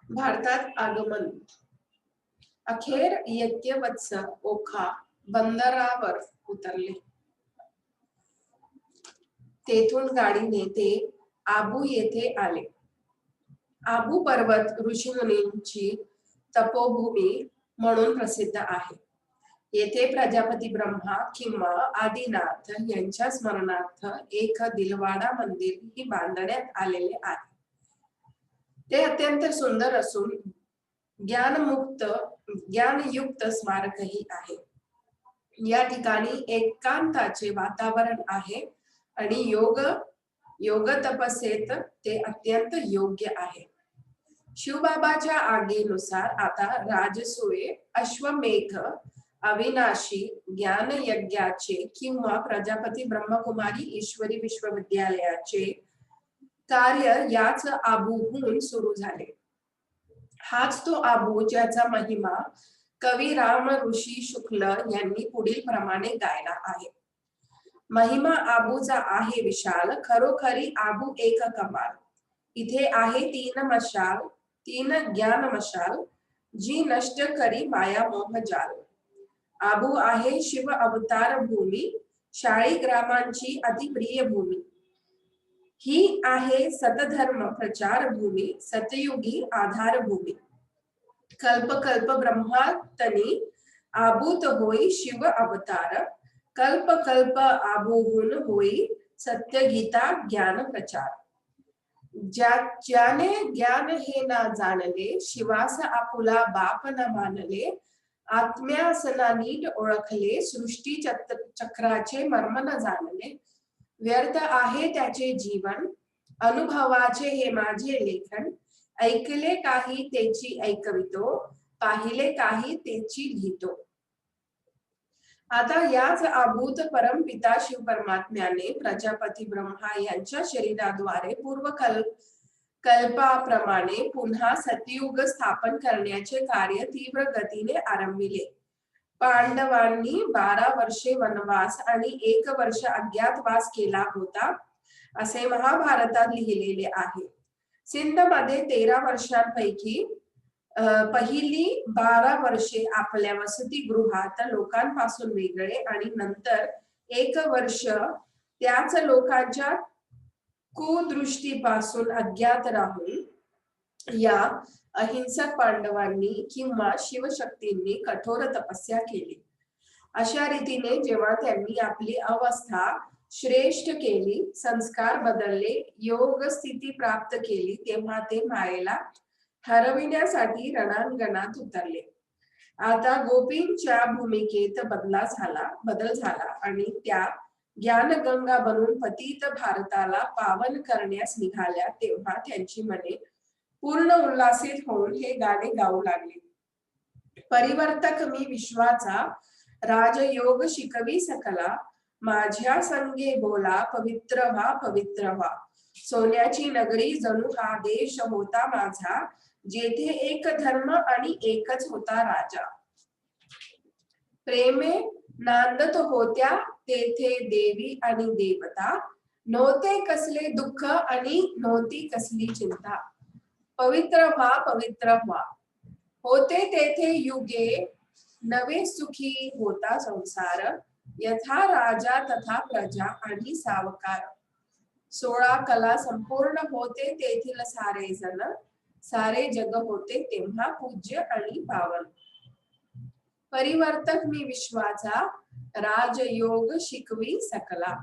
भारतात आगमन. अखेर यज्ञवत्स ओखा बंदरावर उतरले. तेथून गाडीने ते आबू येथे आले. आबू पर्वत ऋषीमुनींची तपोभूमी म्हणून प्रसिद्ध आहे. येथे प्रजापती ब्रह्मा किंवा आदिनाथ यांच्या स्मरणार्थ एक दिलवाडा मंदिर ही बांधण्यात आलेले आहे. ते अत्यंत सुंदर असून ज्ञानयुक्त स्मारकही आहे. या ठिकाणी एकांताचे वातावरण आहे आणि योग तपसेत ते अत्यंत योग्य आहे. शिवबाबाच्या आज्ञेनुसार आता राजसूय अश्वमेध अविनाशी ज्ञान यज्ञाचे किंवा प्रजापती ब्रह्मकुमारी ईश्वरी विश्वविद्यालयाचे कार्य याच आबूहून सुरू झाले. हाच तो आबू ज्याचा महिमा कवी राम ऋषी शुक्ल यांनी पुढील प्रमाणे गायला आहे. महिमा आबूचा आहे विशाल, खरोखरी आबू एक कमाल. इथे आहे तीन ज्ञान मशाल, जी नष्ट करी माया मोह जाल. आबू आहे शिव अवतार भूमी, 40 ग्रामांची अतिप्रिय भूमी. ही आहे सतधर्म प्रचार भूमी, सतयुगी आधार भूमी. कल्प कल्प ब्रह्मातनी आबूत होई शिव अवतार, कल्प कल्प आबूहून होई सत्य गीता ज्ञान प्रचार. ज्याने ज्ञान हे ना जाणले, शिवास आपुला बाप न मानले, आत्म्यास ना नीट ओळखले, सृष्टी चक्राचे मर्म न जाणले. व्यर्थ आहे त्याचे जीवन, अनुभवाचे हे माझे लेखन. ऐकले काही त्याची ऐकवितो, पाहिले काही त्याची लिहितो. आता याच अभूत परमपिता शिव परमात्म्याने प्रजापती ब्रह्मा यांच्या शरीराद्वारे कल्पाप्रमाणे पुन्हा सतयुग स्थापन करण्याचे कार्य तीव्र गतीने आरंभिले. पांडवांनी 12 वर्षे वनवास आणि 1 वर्ष अज्ञातवास केला होता असे महाभारतात लिहिलेले आहे. सिंध मध्ये 13 वर्षांपैकी पहिली 12 वर्षे आपल्या वसतिगृहात लोकांपासून वेगळे आणि नंतर 1 वर्ष त्याच लोकांच्या कुदृष्टीपासून अज्ञात राहून या अहिंसक पांडवांनी किंवा शिवशक्तींनी कठोर तपस्या केली. अशा रीतीने जेव्हा त्यांनी आपली अवस्था श्रेष्ठ केली, संस्कार बदलले, योग स्थिती प्राप्त केली, तेव्हा ते मायेला हरविण्यासाठी रणांगणात उतरले. आता गोपींच्या भूमिकेत बदल झाला आणि त्या ज्ञानगंगा बनून पतित भारताला पावन करण्यास निघाल्या. तेव्हा त्यांची मने पूर्ण उल्हासित होऊन हे गाणे गाऊ लागले. परिवर्तक मी विश्वाचा, राजयोग शिकवी सकला, माझ्या संगे बोला पवित्र व्हा पवित्र व्हा. सोन्याची नगरी जणू हा देश होता माझा, जेथे एक धर्म आणि एकच होता राजा. प्रेमे नांदत होत्या तेथे देवी आणि देवता, नव्हते कसले दुःख आणि नव्हती कसली चिंता. पवित्र व्हा होते तेथे युगे, नवे सुखी होता संसार, यथा राजा तथा प्रजा आणि सावकार. 16 कला संपूर्ण होते तेथील सारे जण, सारे जग होते तेव्हा पूज्य आणि पावन. परिवर्तक मी विश्वाचा, राजयोग शिकवी सकला.